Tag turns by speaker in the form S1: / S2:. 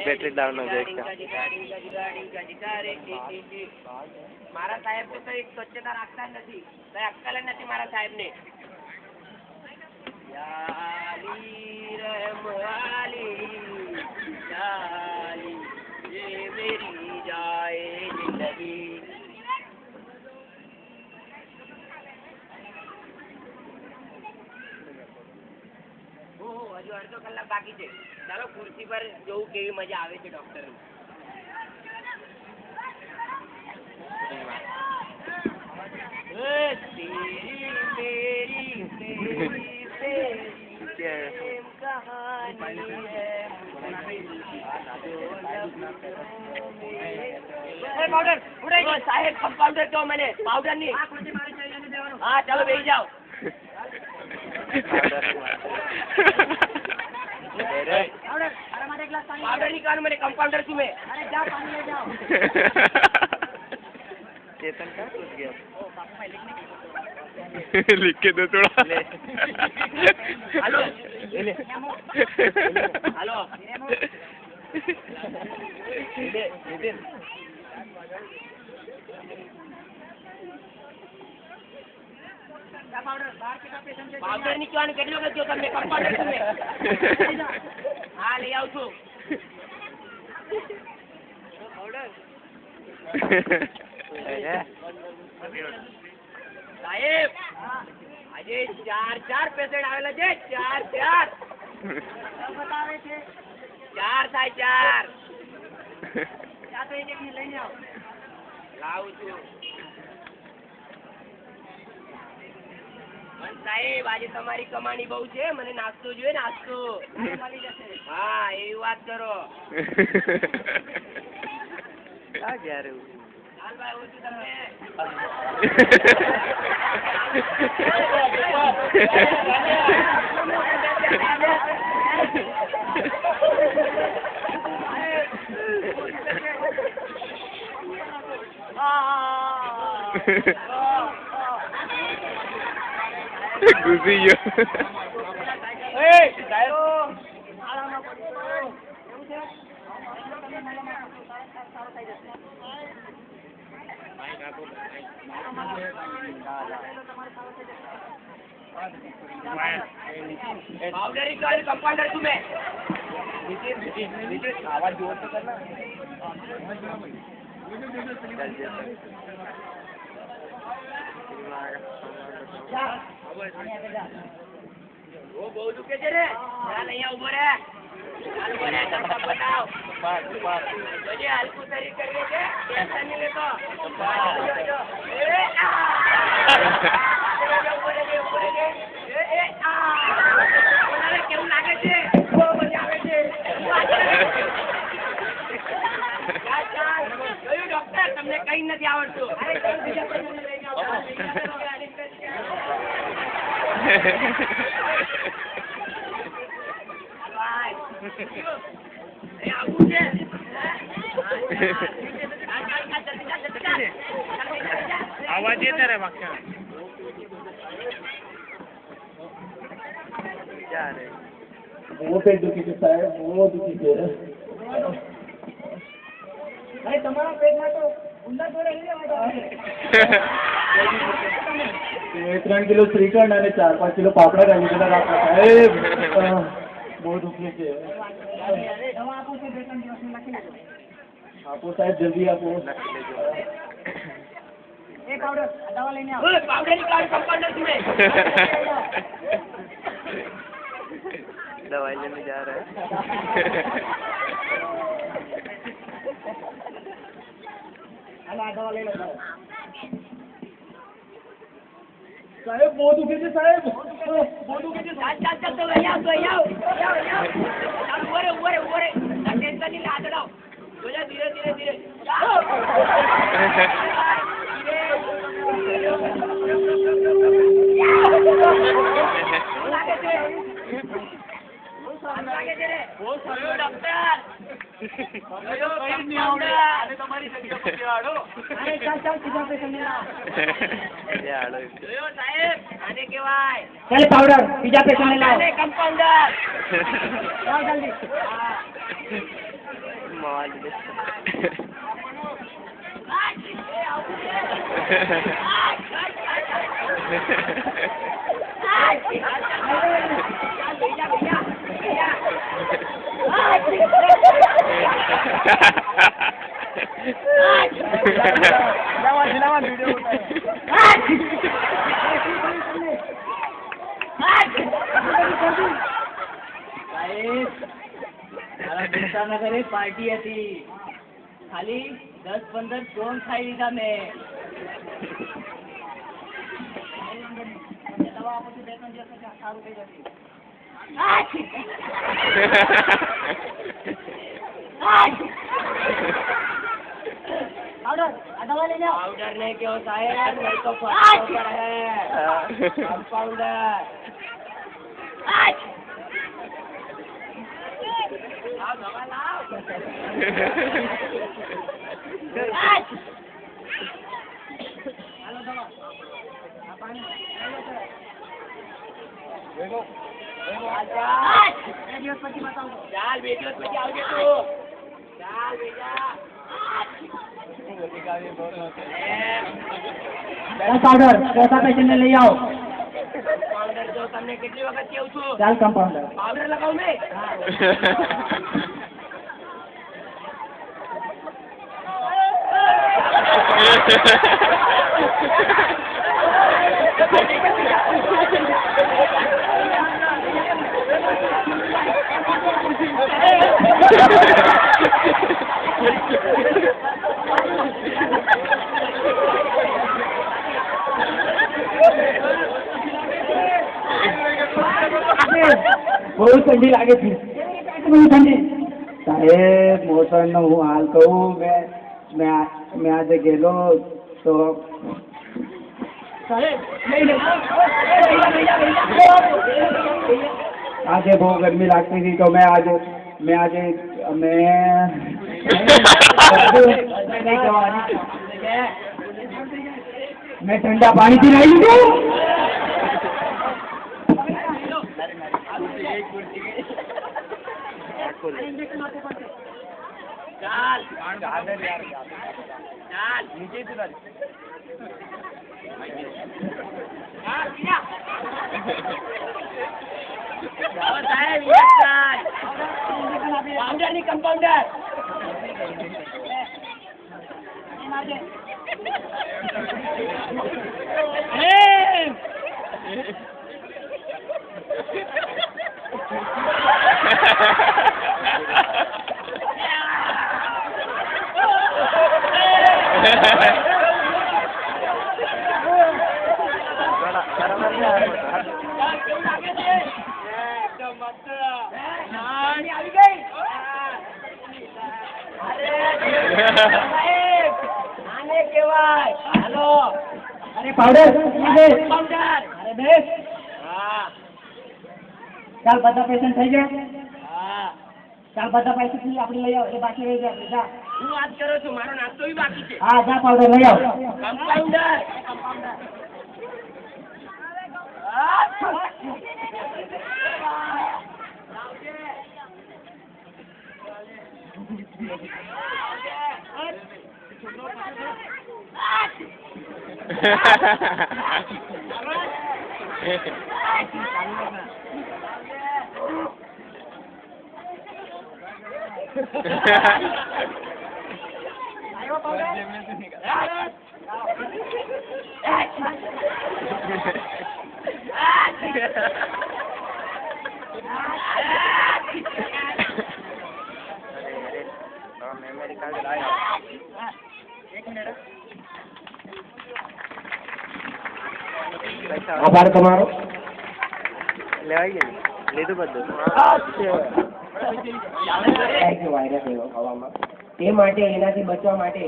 S1: Battery down हो जाएगी
S2: મારા સાહેબ તો કઈ સ્વચ્છતા રાખતા નથી, કઈ અક્કલ નથી મારા સાહેબ ને. હજુ અડધો કલાક બાકી છે. ચાલો ખુરશી પર જોવું કેવી મજા આવે છે ડોક્ટર ની. સાહેબ કમ્પાઉન્ડર તો મને પાવડર ની. હા ચાલો બેસી જાઓ. पाउडर निकालो मेरे कंपाउंडर तुम्हें. अरे जाओ पानी ले जाओ.
S1: चेतन का कुछ गया
S3: लिख के दो थोड़ा.
S2: हेलो हेलो पाउडर निकालने के लिए जो तुमने कंपाउंडर तुम्हें. हाँ ले आओ तू. साहेब આજે 4 પેશન્ટ આવેલા છે. 4 બતાવે છે. 4 થાય 4. યા તો એક ને લઈને આવો. લાવું છું. સાહેબ આજે તમારી કમાણી બહુ છે, મને નાસ્તો જોઈએ. નાસ્તો મળી જશે. હા એવી વાત કરો.
S1: આ ક્યારે
S2: ભાઈ ઓછું તમને.
S3: घुसी गयो.
S2: पाउडर निकाल कंपाउंडर तुम्हें.
S1: आवाज जोर से करना.
S2: वो बहुत दुखे છે રે. ચાલ અહીંયા ઉભો રે. ચાલ ઉભો રે. ચપ્પલ બતાવ. જોજે હલકું શરીર કરીએ છે. ટેન્શન નહીં લેતો. કેવું લાગે છે? બહુ મજા આવે છે. જોયું ડોક્ટર તમને કઈ નથી આવડતું.
S3: आवाज येत रे मागच्या.
S4: બહુ પેટ દુખી છે સાહેબ, બહુ દુખી છે. તમારા પેટમાં તો ઊંડા જોડે 3 કિલો શ્રીખંડ અને 4-5 કિલો પાપડા રાખી દીધા આપણા સાહેબ. બહુ દુખી છે. આપો સાહેબ જલ્દી આપો. દવા લઈને આવો.
S2: પાવડર નિકાલ कंपाउंडर तुम्हें.
S1: दवाई लेने जा रहे हैं.
S4: દવા લઈ લો સાહેબ. બહુ દુખી છે સાહેબ, બહુ દુખી છે.
S2: ચાલ તો અહીંયા ચાલ ઉભો રે. ટેન્શન નહીં લે. હાથ અડાવ. જોજે ધીરે. લાગે છે રે બહુ સારું ડોક્ટર તમારી જગ્યા પર આડો અરે ચાલ સીધા પેશન્ટ ને લાવ જોયો સાહેબ આને કહેવાય
S1: ચાલ પાવડર બીજા પેશન્ટ ને લાવો
S2: આને કમ્પાઉન્ડર લાવ જલ્દી
S1: મોજ
S2: પાર્ટી હતી ખાલી 10-15 સ્ટ્રોંગ ખાઈ લીધા મેં દવા આપો તો 2-3 દિવસ સારું થઈ જશે पाउडर नहीं क्यों साहेब नहीं तो पर है पाउडर दवा लाओ हेलो दवा पानी देखो वीडियो પછી બતાવો ચાલ વીડિયો પછી આવજે તું ચાલ બેટા
S1: પાવડર ચોથા પેશન્ટ ને લઈ આવો
S2: પાવડર જો તમને કેટલી વખત કહું છું
S1: ચાલ કમ્પાઉન્ડર
S2: પાવડર લગાવ મે
S1: બહુ ઠંડી લાગે છે બહુ ઠંડી સાહેબ મોસમનો હું હાલ કહું મેં આજે ગયેલો તો આજે બહુ ગરમી લાગતી હતી તો મેં આજે મેં ઠંડા પાણીથી નાહી લીધું
S2: ચાલ ચાલ નીચે સાહેબ પાવડર ની કમ્પાઉન્ડર આને કેવાય હાલો
S1: અરે પાવડર
S2: પાવડર
S1: અરે બેસ
S2: હા
S1: ચાલ બધા પેશન્ટ થઈ ગયા
S2: હા
S1: ચાલ બધા પૈસા આપણે લઈ આવો એ બાકી રહી ગયા જા
S2: હું વાત કરું છું મારો નાસ્તો બી બાકી છે
S1: હા જા પાવડર લઈ આવો
S2: કમ્પાઉન્ડર
S1: મેમરી કાર્ડ લાવ્યો એક મિનિટ આભાર તમારો લેવાઈ ગયું લીધું બધું
S5: વાયરસ એવો હવામાં તે માટે એનાથી બચવા માટે